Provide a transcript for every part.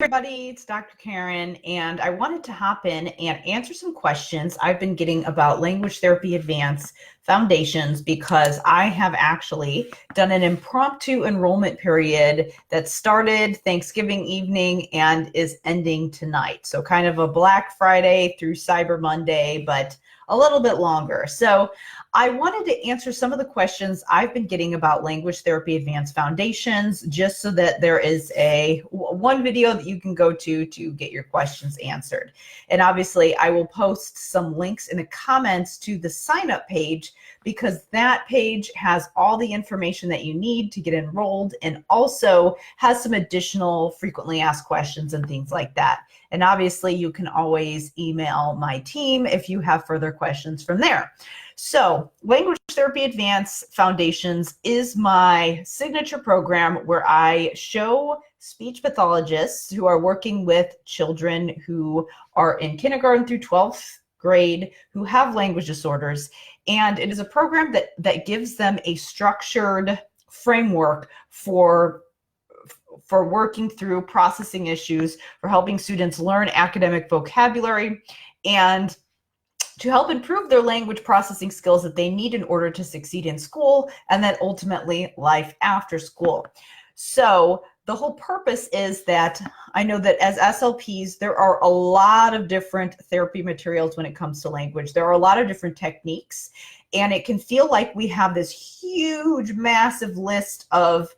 Everybody, it's Dr. Karen, and I wanted to hop in and answer some questions I've been getting about Language Therapy Advanced Foundations, because I have actually done an impromptu enrollment period that started Thanksgiving evening and is ending tonight. So kind of a Black Friday through Cyber Monday, but a little bit longer. So I wanted to answer some of the questions I've been getting about Language Therapy Advanced Foundations, just so that there is one video that you can go to get your questions answered. And obviously I will post some links in the comments to the sign up page, because that page has all the information that you need to get enrolled, and also has some additional frequently asked questions and things like that. And obviously you can always email my team if you have further questions from there. So Language Therapy Advanced Foundations is my signature program where I show speech pathologists who are working with children who are in kindergarten through 12th grade who have language disorders. And it is a program that gives them a structured framework for working through processing issues, for helping students learn academic vocabulary, and to help improve their language processing skills that they need in order to succeed in school, and then ultimately life after school. So the whole purpose is that I know that as SLPs, there are a lot of different therapy materials when it comes to language. There are a lot of different techniques, and it can feel like we have this huge, massive list of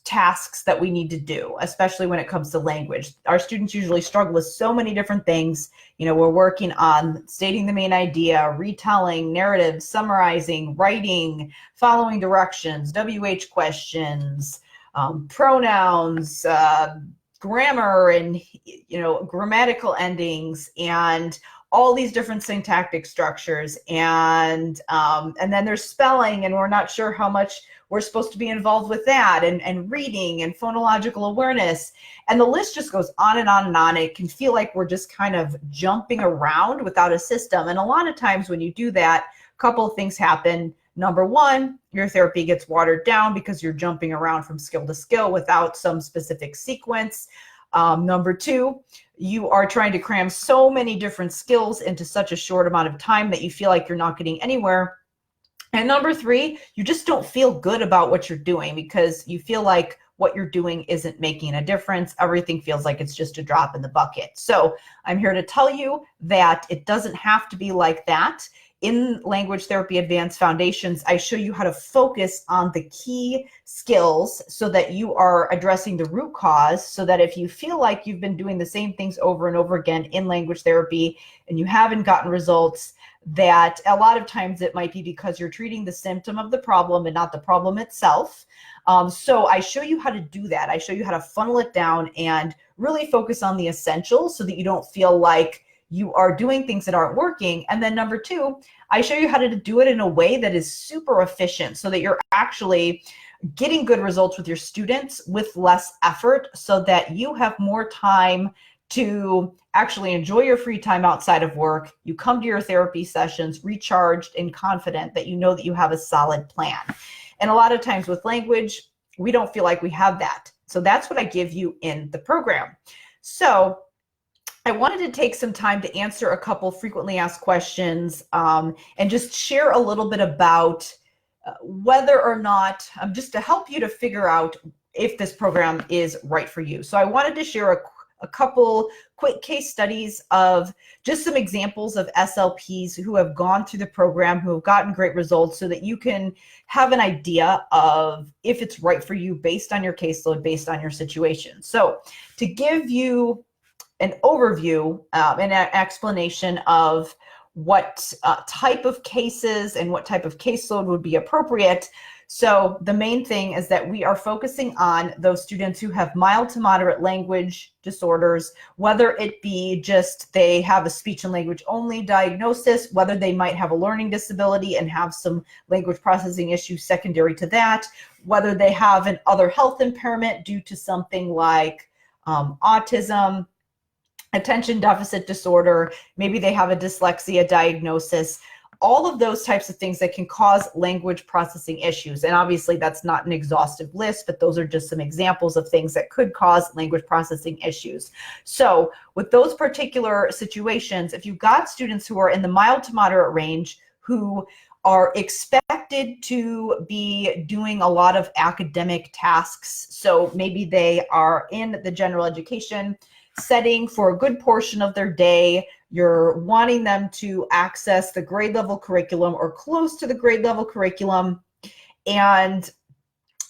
tasks that we need to do, especially when it comes to language. Our students usually struggle with so many different things. You know, we're working on stating the main idea, retelling, narrative, summarizing, writing, following directions, WH questions, pronouns, grammar, and grammatical endings, and all these different syntactic structures, and then there's spelling, and we're not sure how much we're supposed to be involved with that, and reading and phonological awareness, and the list just goes on and on and on. It can feel like we're just kind of jumping around without a system, and a lot of times when you do that, a couple of things happen. Number one, your therapy gets watered down because you're jumping around from skill to skill without some specific sequence. Number two, you are trying to cram so many different skills into such a short amount of time that you feel like you're not getting anywhere. And number three, you just don't feel good about what you're doing because you feel like what you're doing isn't making a difference. Everything feels like it's just a drop in the bucket. So I'm here to tell you that it doesn't have to be like that. In Language Therapy Advanced Foundations, I show you how to focus on the key skills so that you are addressing the root cause, so that if you feel like you've been doing the same things over and over again in language therapy and you haven't gotten results, that a lot of times it might be because you're treating the symptom of the problem and not the problem itself. So I show you how to do that. I show you how to funnel it down and really focus on the essentials so that you don't feel like you are doing things that aren't working. And then number two, I show you how to do it in a way that is super efficient so that you're actually getting good results with your students with less effort, so that you have more time to actually enjoy your free time outside of work. You come to your therapy sessions recharged and confident that you know that you have a solid plan. And a lot of times with language, we don't feel like we have that. So that's what I give you in the program. So I wanted to take some time to answer a couple frequently asked questions, and just share a little bit about whether or not, just to help you to figure out if this program is right for you. So I wanted to share a couple quick case studies of just some examples of SLPs who have gone through the program, who have gotten great results, so that you can have an idea of if it's right for you based on your caseload, based on your situation. So to give you an overview and an explanation of what type of cases and what type of caseload would be appropriate. So the main thing is that we are focusing on those students who have mild to moderate language disorders, whether it be just they have a speech and language only diagnosis, whether they might have a learning disability and have some language processing issues secondary to that, whether they have an other health impairment due to something like autism, attention deficit disorder, maybe they have a dyslexia diagnosis. all of those types of things that can cause language processing issues. And obviously that's not an exhaustive list, but those are just some examples of things that could cause language processing issues. So with those particular situations, if you've got students who are in the mild to moderate range, who are expected to be doing a lot of academic tasks, so maybe they are in the general education setting for a good portion of their day, you're wanting them to access the grade level curriculum or close to the grade level curriculum, and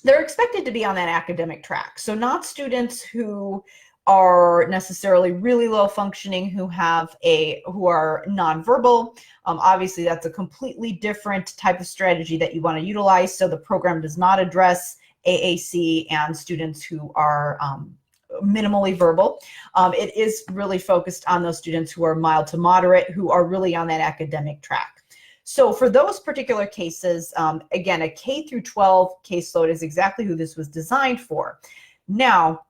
they're expected to be on that academic track. So not students who are necessarily really low functioning, who are nonverbal. Obviously that's a completely different type of strategy that you want to utilize. So the program does not address AAC and students who are minimally verbal. It is really focused on those students who are mild to moderate, who are really on that academic track. So for those particular cases, again, a K through 12 caseload is exactly who this was designed for. Now,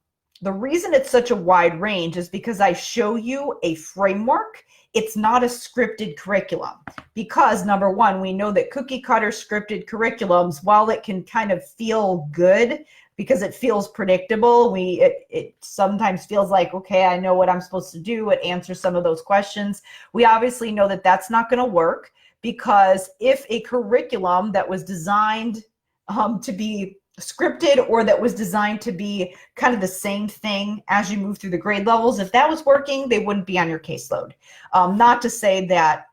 the reason it's such a wide range is because I show you a framework. It's not a scripted curriculum, because number one, we know that cookie cutter scripted curriculums, while it can kind of feel good because it feels predictable, it sometimes feels like, okay, I know what I'm supposed to do. It answers some of those questions. We obviously know that that's not going to work, because if a curriculum that was designed to be scripted, or that was designed to be kind of the same thing as you move through the grade levels, if that was working, they wouldn't be on your caseload. Not to say that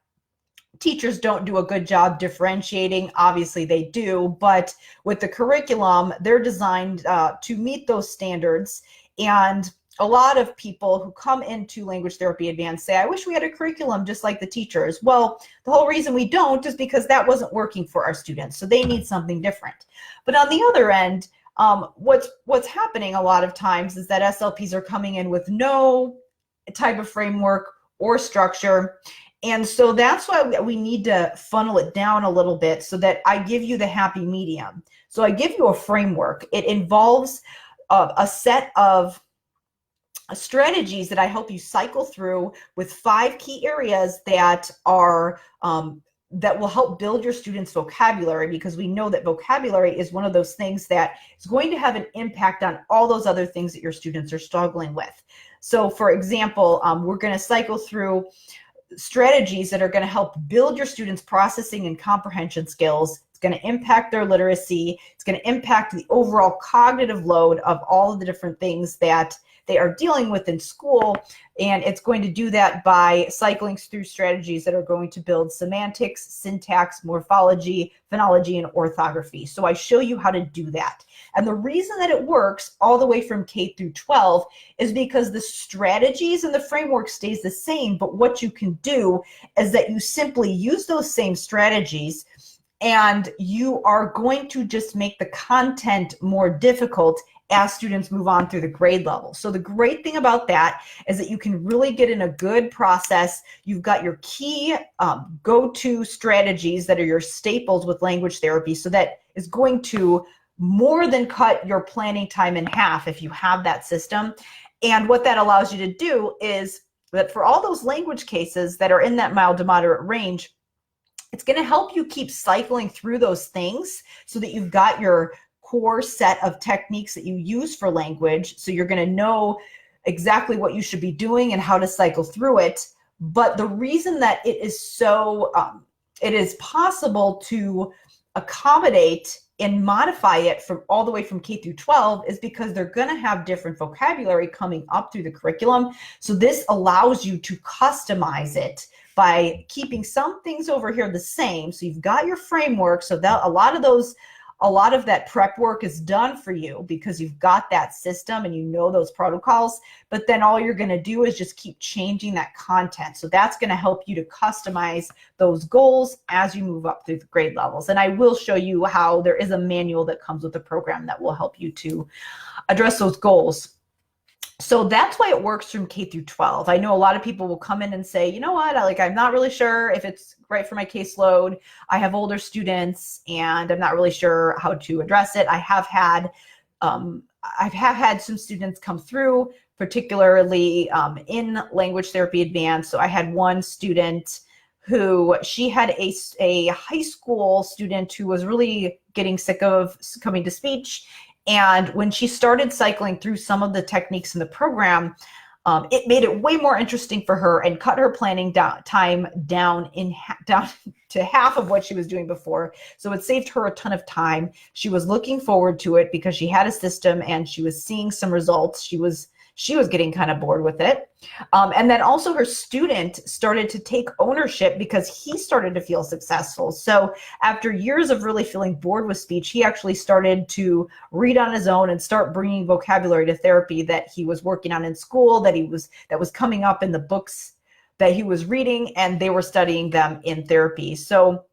teachers don't do a good job differentiating, obviously they do, but with the curriculum, they're designed to meet those standards. And a lot of people who come into Language Therapy Advanced say, I wish we had a curriculum just like the teachers. Well, the whole reason we don't is because that wasn't working for our students, so they need something different. But on the other end, what's happening a lot of times is that SLPs are coming in with no type of framework or structure. And so that's why we need to funnel it down a little bit, so that I give you the happy medium. So I give you a framework. It involves a set of strategies that I help you cycle through with 5 key areas that are that will help build your students' vocabulary, because we know that vocabulary is one of those things that is going to have an impact on all those other things that your students are struggling with. So for example, we're going to cycle through strategies that are going to help build your students' processing and comprehension skills. It's going to impact their literacy. It's going to impact the overall cognitive load of all of the different things that they are dealing with in school. And it's going to do that by cycling through strategies that are going to build semantics, syntax, morphology, phonology, and orthography. So I show you how to do that. And the reason that it works all the way from K through 12 is because the strategies and the framework stays the same, but what you can do is that you simply use those same strategies, and you are going to just make the content more difficult as students move on through the grade level. So the great thing about that is that you can really get in a good process. You've got your key go-to strategies that are your staples with language therapy, so that is going to more than cut your planning time in half if you have that system. And what that allows you to do is that for all those language cases that are in that mild to moderate range, it's going to help you keep cycling through those things so that you've got your core set of techniques that you use for language. So you're going to know exactly what you should be doing and how to cycle through it. But the reason that it is so, it is possible to accommodate and modify it from all the way from K through 12 is because they're going to have different vocabulary coming up through the curriculum. So this allows you to customize it by keeping some things over here the same. So you've got your framework, so that a lot of that prep work is done for you because you've got that system and you know those protocols, but then all you're going to do is just keep changing that content. So that's going to help you to customize those goals as you move up through the grade levels. And I will show you how there is a manual that comes with the program that will help you to address those goals. So that's why it works from K through 12. I know a lot of people will come in and say, you know what, I'm not really sure if it's right for my caseload. I have older students and I'm not really sure how to address it. I have had some students come through, particularly in Language Therapy Advanced. So I had one student who she had a high school student who was really getting sick of coming to speech. And when she started cycling through some of the techniques in the program, it made it way more interesting for her and cut her planning time down to half of what she was doing before. So it saved her a ton of time. She was looking forward to it because she had a system and she was seeing some results. She was getting kind of bored with it. And then also her student started to take ownership because he started to feel successful. So after years of really feeling bored with speech, he actually started to read on his own and start bringing vocabulary to therapy that he was working on in school, that was coming up in the books that he was reading, and they were studying them in therapy. So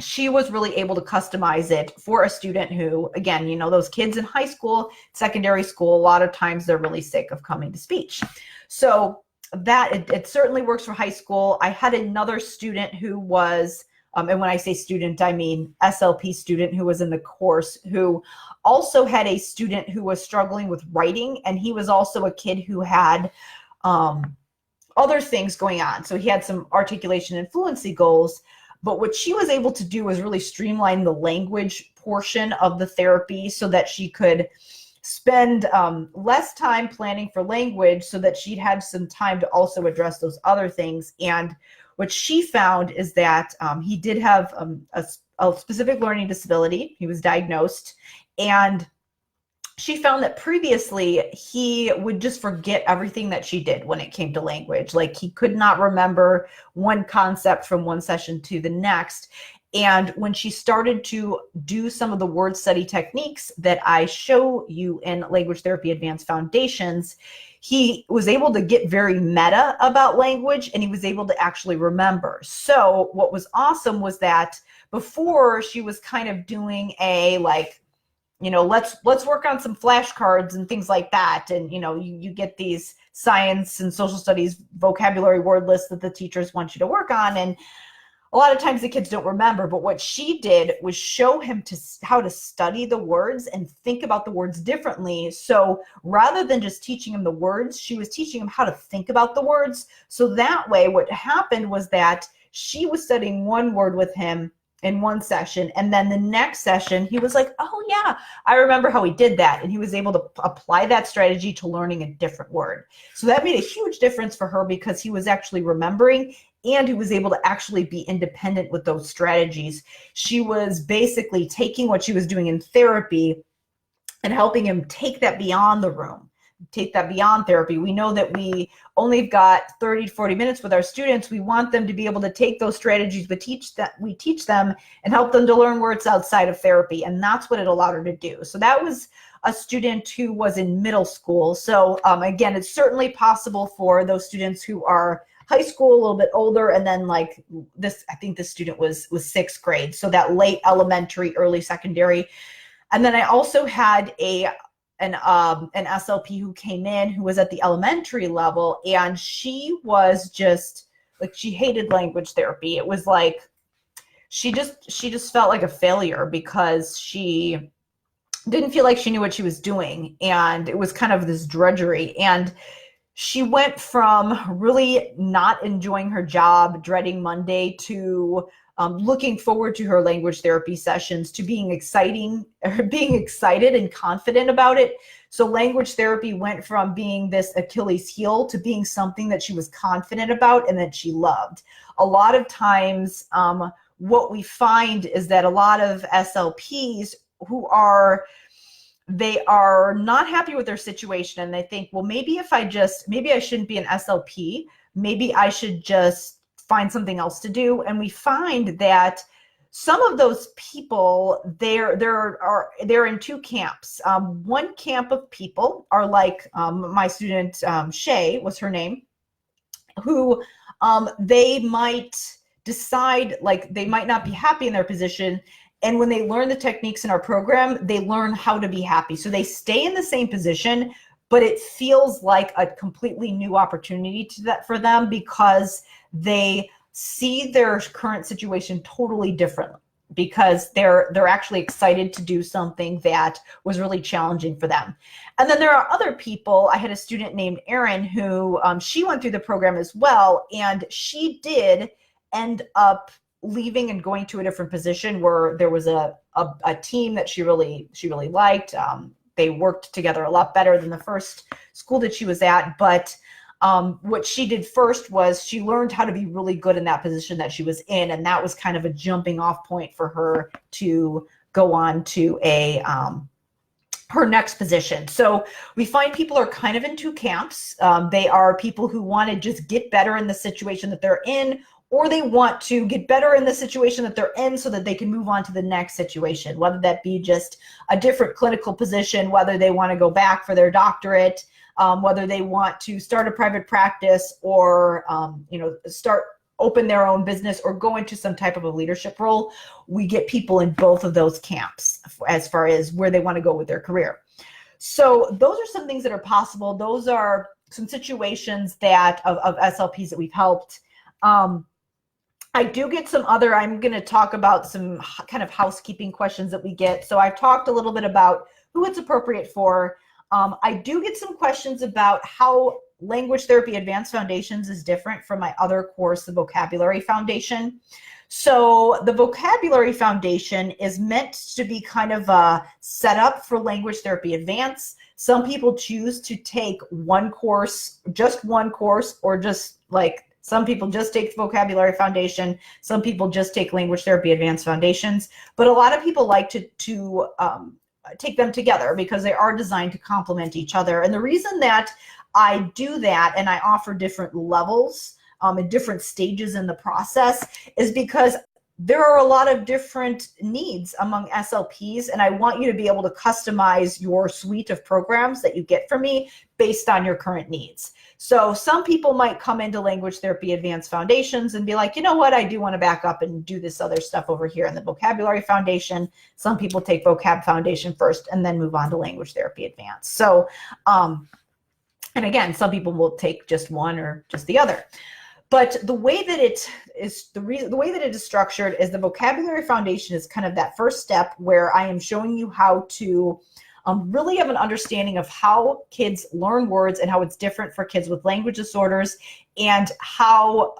she was really able to customize it for a student who, again, those kids in high school, secondary school, a lot of times they're really sick of coming to speech. So that it certainly works for high school. I had another student who was, and when I say student, I mean SLP student who was in the course, who also had a student who was struggling with writing, and he was also a kid who had other things going on. So he had some articulation and fluency goals. But what she was able to do was really streamline the language portion of the therapy so that she could spend less time planning for language so that she'd had some time to also address those other things. And what she found is that he did have a specific learning disability. He was diagnosed, and she found that previously he would just forget everything that she did when it came to language. Like, he could not remember one concept from one session to the next. And when she started to do some of the word study techniques that I show you in Language Therapy Advanced Foundations, he was able to get very meta about language, and he was able to actually remember. So what was awesome was that before, she was kind of doing a let's work on some flashcards and things like that. And, you get these science and social studies vocabulary word lists that the teachers want you to work on. And a lot of times the kids don't remember. But what she did was show him how to study the words and think about the words differently. So rather than just teaching him the words, she was teaching him how to think about the words. So that way, what happened was that she was studying one word with him in one session, and then the next session he was like, oh yeah, I remember how he did that, and he was able to apply that strategy to learning a different word. So that made a huge difference for her because he was actually remembering, and he was able to actually be independent with those strategies. She was basically taking what she was doing in therapy and helping him take that beyond the room, take that beyond therapy. We know that we only got 30 to 40 minutes with our students. We want them to be able to take those strategies we teach them and help them to learn words outside of therapy. And that's what it allowed her to do. So that was a student who was in middle school. So again, it's certainly possible for those students who are high school, a little bit older, and then like this, I think this student was sixth grade. So that late elementary, early secondary. And then I also had an SLP who came in who was at the elementary level, and she was just like, she hated language therapy. It was like she just felt like a failure because she didn't feel like she knew what she was doing, and it was kind of this drudgery. And she went from really not enjoying her job, dreading Monday, to looking forward to her language therapy sessions, to being excited and confident about it. So language therapy went from being this Achilles heel to being something that she was confident about and that she loved. A lot of times, what we find is that a lot of SLPs they are not happy with their situation, and they think, well, maybe I shouldn't be an SLP. Maybe I should just find something else to do. And we find that some of those people, they're in two camps. One camp of people are like my student, Shay was her name, who they might decide, like, they might not be happy in their position. And when they learn the techniques in our program, they learn how to be happy. So they stay in the same position, but it feels like a completely new opportunity for them because they see their current situation totally differently, because they're actually excited to do something that was really challenging for them. And then there are other people. I had a student named Erin who she went through the program as well, and she did end up leaving and going to a different position where there was a team that she really liked. They worked together a lot better than the first school that she was at. But what she did first was she learned how to be really good in that position that she was in. And that was kind of a jumping off point for her to go on to her next position. So we find people are kind of in two camps. They are people who want to just get better in the situation that they're in, or they want to get better in the situation that they're in so that they can move on to the next situation, whether that be just a different clinical position, whether they want to go back for their doctorate, whether they want to start a private practice, or open their own business or go into some type of a leadership role. We get people in both of those camps as far as where they want to go with their career. So those are some things that are possible. Those are some situations that of SLPs that we've helped. I do get some other, I'm going to talk about some kind of housekeeping questions that we get. So I've talked a little bit about who it's appropriate for. I do get some questions about how Language Therapy Advanced Foundations is different from my other course, the Vocabulary Foundation. So the Vocabulary Foundation is meant to be kind of a setup for Language Therapy Advanced. Some people choose to take one course, or just like some people just take the Vocabulary Foundation. Some people just take Language Therapy Advanced Foundations. But a lot of people like to take them together because they are designed to complement each other. And the reason that I do that and I offer different levels and different stages in the process is because there are a lot of different needs among SLPs, and I want you to be able to customize your suite of programs that you get from me based on your current needs. So some people might come into Language Therapy Advanced Foundations and be like, you know what, I do want to back up and do this other stuff over here in the Vocabulary Foundation. Some people take Vocab Foundation first and then move on to Language Therapy Advanced. So, and again, some people will take just one or just the other. But the way that it is, the way that it is structured is the Vocabulary Foundation is kind of that first step where I am showing you how to really have an understanding of how kids learn words and how it's different for kids with language disorders, and how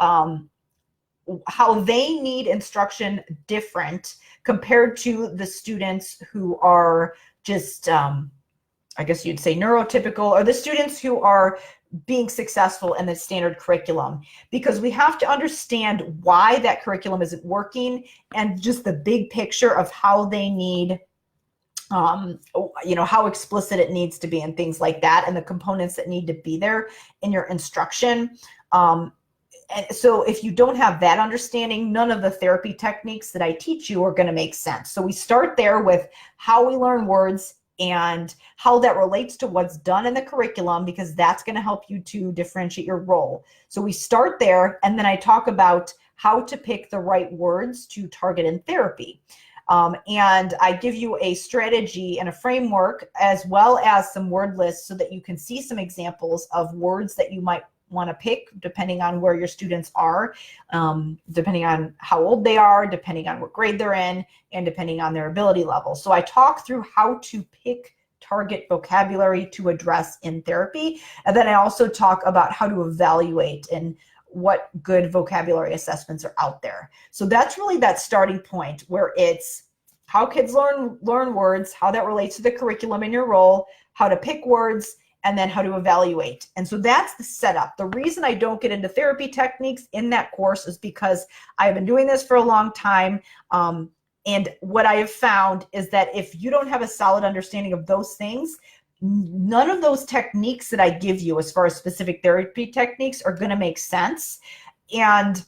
they need instruction different compared to the students who are just, I guess you'd say neurotypical, or the students who are being successful in the standard curriculum, because we have to understand why that curriculum isn't working and just the big picture of how they need, how explicit it needs to be and things like that, and the components that need to be there in your instruction. And so if you don't have that understanding, none of the therapy techniques that I teach you are going to make sense. So we start there with how we learn words and how that relates to what's done in the curriculum, because that's going to help you to differentiate your role. So we start there, and then I talk about how to pick the right words to target in therapy. And I give you a strategy and a framework, as well as some word lists, so that you can see some examples of words that you might want to pick depending on where your students are, depending on how old they are, depending on what grade they're in, and depending on their ability level. So I talk through how to pick target vocabulary to address in therapy. And then I also talk about how to evaluate and what good vocabulary assessments are out there. So that's really that starting point where it's how kids learn words, how that relates to the curriculum in your role, how to pick words, and then how to evaluate. And so that's the setup. The reason I don't get into therapy techniques in that course is because I've been doing this for a long time. And what I have found is that if you don't have a solid understanding of those things, none of those techniques that I give you as far as specific therapy techniques are going to make sense. And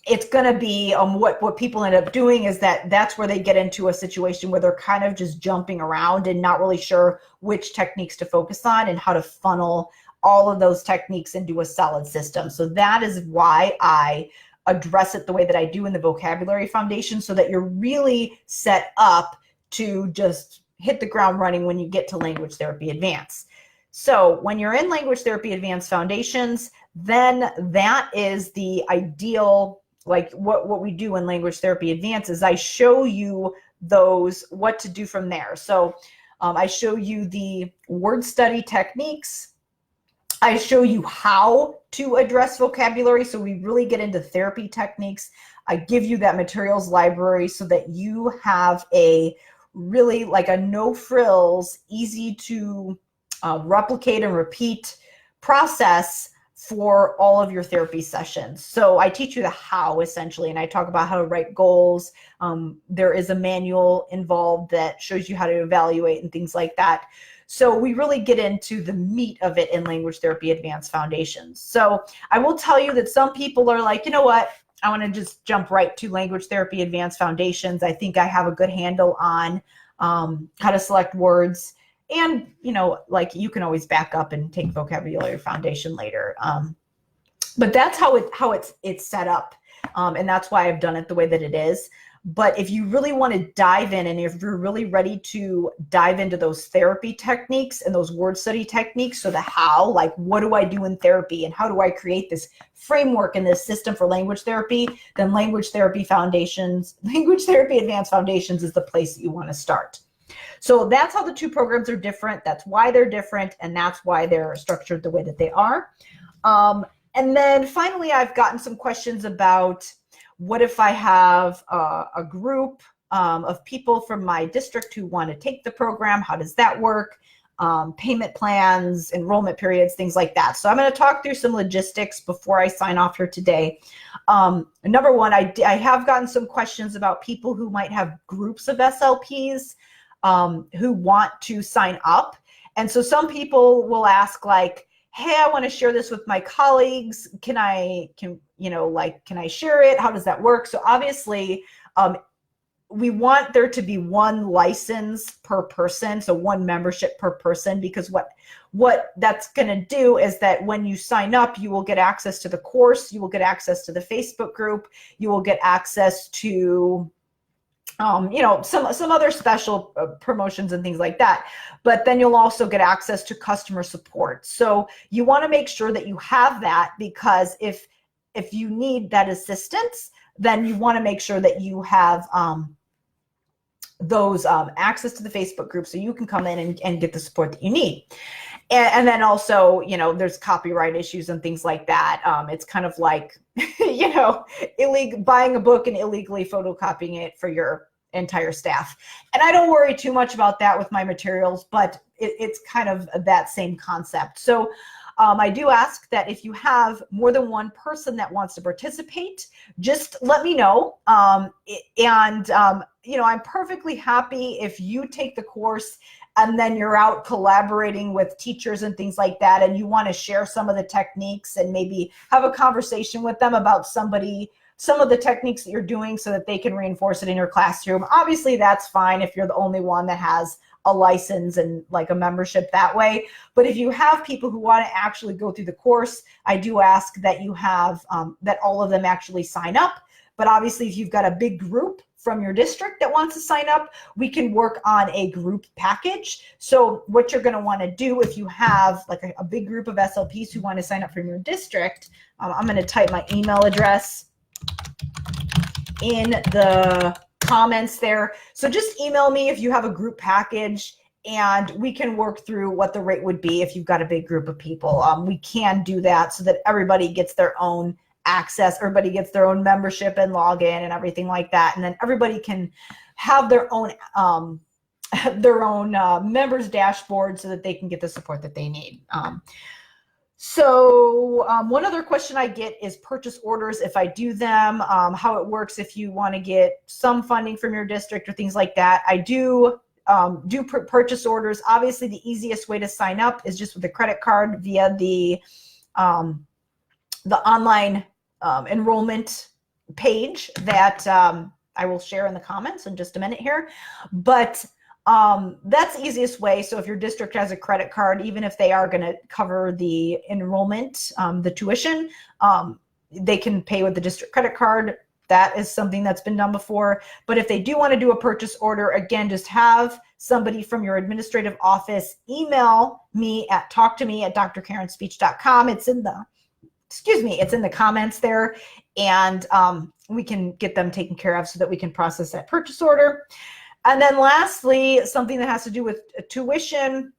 it's going to be what people end up doing is that's where they get into a situation where they're kind of just jumping around and not really sure which techniques to focus on and how to funnel all of those techniques into a solid system. So that is why I address it the way that I do in the Vocabulary Foundation, so that you're really set up to just hit the ground running when you get to Language Therapy Advanced. So when you're in Language Therapy Advanced Foundations, then that is the ideal. Like what we do in Language Therapy Advanced is I show you what to do from there. So I show you the word study techniques. I show you how to address vocabulary. So we really get into therapy techniques. I give you that materials library so that you have a really like a no frills, easy to replicate and repeat process for all of your therapy sessions. So I teach you the how essentially, and I talk about how to write goals. There is a manual involved that shows you how to evaluate and things like that. So we really get into the meat of it in Language Therapy Advanced Foundations. So I will tell you that some people are like, you know what, I want to just jump right to Language Therapy Advanced Foundations. I think I have a good handle on how to select words. And, you know, like you can always back up and take Vocabulary Foundation later. But that's how it's set up. And that's why I've done it the way that it is. But if you really want to dive in, and if you're really ready to dive into those therapy techniques and those word study techniques, so the how, like what do I do in therapy and how do I create this framework and this system for language therapy, then Language Therapy Foundations, Language Therapy Advanced Foundations is the place that you want to start. So that's how the two programs are different. That's why they're different, and that's why they're structured the way that they are. And then finally, I've gotten some questions about what if I have a group of people from my district who want to take the program? How does that work? Payment plans, enrollment periods, things like that. So I'm going to talk through some logistics before I sign off here today. Number one, I have gotten some questions about people who might have groups of SLPs who want to sign up. And so some people will ask like, hey, I want to share this with my colleagues. Can I share it? How does that work? So obviously, we want there to be one license per person, so one membership per person, because what that's going to do is that when you sign up, you will get access to the course, you will get access to the Facebook group, you will get access to some other special promotions and things like that. But then you'll also get access to customer support. So you want to make sure that you have that, because if you need that assistance, then you want to make sure that you have those access to the Facebook group so you can come in and get the support that you need. And then also, there's copyright issues and things like that. It's kind of like, buying a book and illegally photocopying it for your entire staff. And I don't worry too much about that with my materials, but it's kind of that same concept. So I do ask that if you have more than one person that wants to participate, just let me know. I'm perfectly happy if you take the course and then you're out collaborating with teachers and things like that, and you want to share some of the techniques and maybe have a conversation with them about some of the techniques that you're doing so that they can reinforce it in your classroom. Obviously, that's fine if you're the only one that has a license and like a membership that way. But if you have people who want to actually go through the course, I do ask that you have that all of them actually sign up. But obviously, if you've got a big group from your district that wants to sign up, we can work on a group package. So what you're going to want to do if you have like a big group of SLPs who want to sign up from your district, I'm going to type my email address in the comments there. So just email me if you have a group package, and we can work through what the rate would be if you've got a big group of people. We can do that so that everybody gets their own access, everybody gets their own membership and login and everything like that. And then everybody can have their own members dashboard so that they can get the support that they need. So one other question I get is purchase orders if I do them, how it works if you want to get some funding from your district or things like that. I do purchase orders. Obviously, the easiest way to sign up is just with a credit card via the online enrollment page that I will share in the comments in just a minute here. But that's the easiest way. So if your district has a credit card, even if they are going to cover the enrollment, the tuition, they can pay with the district credit card. That is something that's been done before. But if they do want to do a purchase order, again, just have somebody from your administrative office email me at talktome@drkarenspeech.com. It's in the comments there, and we can get them taken care of so that we can process that purchase order. And then lastly, something that has to do with tuition.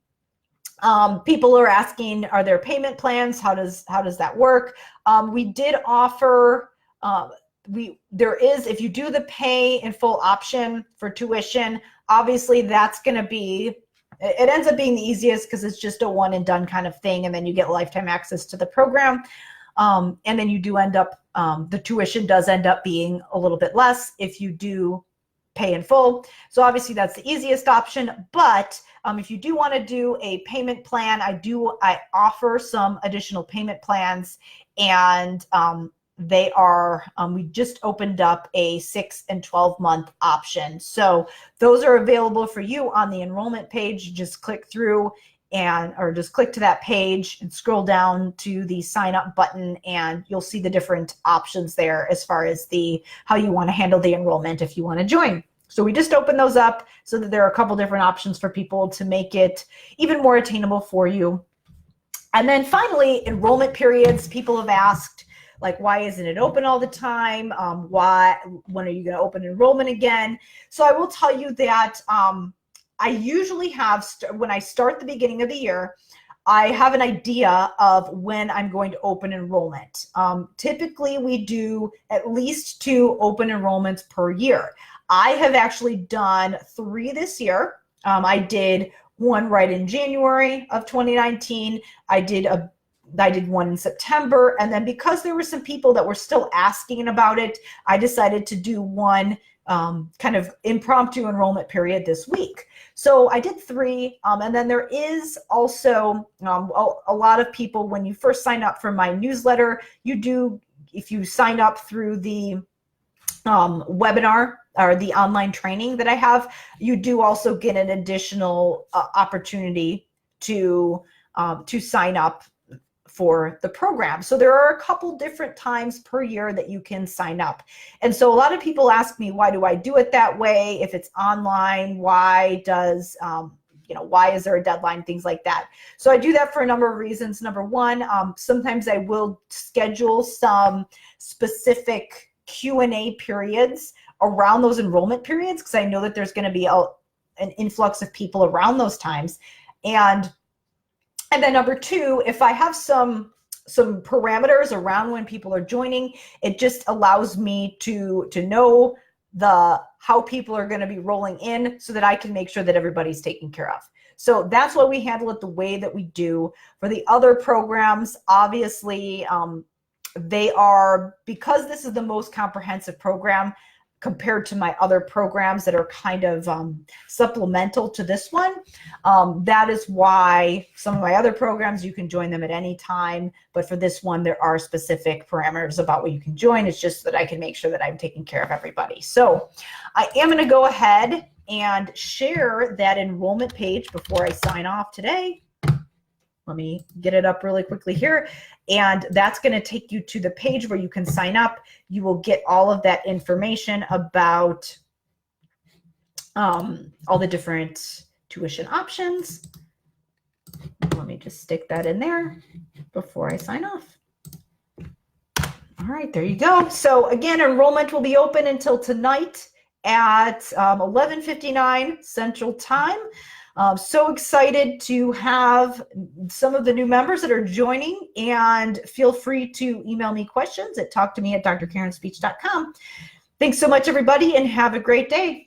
People are asking, are there payment plans? How does that work? We did offer, there is, if you do the pay in full option for tuition, obviously that's going to be, it ends up being the easiest because it's just a one and done kind of thing. And then you get lifetime access to the program. And then you do end up, the tuition does end up being a little bit less if you do pay in full. So obviously that's the easiest option, but if you do want to do a payment plan, I offer some additional payment plans, and they are, we just opened up a 6 and 12 month option. So those are available for you on the enrollment page. Just click through or just click to that page and scroll down to the sign up button, and you'll see the different options there as far as how you want to handle the enrollment if you want to join. So we just opened those up so that there are a couple different options for people to make it even more attainable for you. And then finally, enrollment periods. People have asked, like, why isn't it open all the time? When are you going to open enrollment again? So I will tell you that I usually have, when I start the beginning of the year, I have an idea of when I'm going to open enrollment. Typically, we do at least 2 open enrollments per year. I have actually done 3 this year. I did one right in January of 2019. I did one in September. And then because there were some people that were still asking about it, I decided to do one kind of impromptu enrollment period this week. So I did 3. And then there is also a lot of people, when you first sign up for my newsletter, if you sign up through the webinar or the online training that I have, you do also get an additional opportunity to sign up for the program. So there are a couple different times per year that you can sign up. And so a lot of people ask me, why do I do it that way? If it's online, why is there a deadline, things like that. So I do that for a number of reasons. Number one, sometimes I will schedule some specific Q&A periods around those enrollment periods, because I know that there's going to be an influx of people around those times. And then number 2, if I have some parameters around when people are joining, it just allows me to know how people are going to be rolling in, so that I can make sure that everybody's taken care of. So that's why we handle it the way that we do. For the other programs, obviously, because this is the most comprehensive program compared to my other programs that are kind of supplemental to this one. That is why some of my other programs, you can join them at any time. But for this one, there are specific parameters about what you can join. It's just that I can make sure that I'm taking care of everybody. So I am going to go ahead and share that enrollment page before I sign off today. Let me get it up really quickly here. And that's going to take you to the page where you can sign up. You will get all of that information about all the different tuition options. Let me just stick that in there before I sign off. All right, there you go. So again, enrollment will be open until tonight at 11:59 Central Time. So excited to have some of the new members that are joining, and feel free to email me questions at talktome@drkarenspeech.com. Thanks so much, everybody, and have a great day.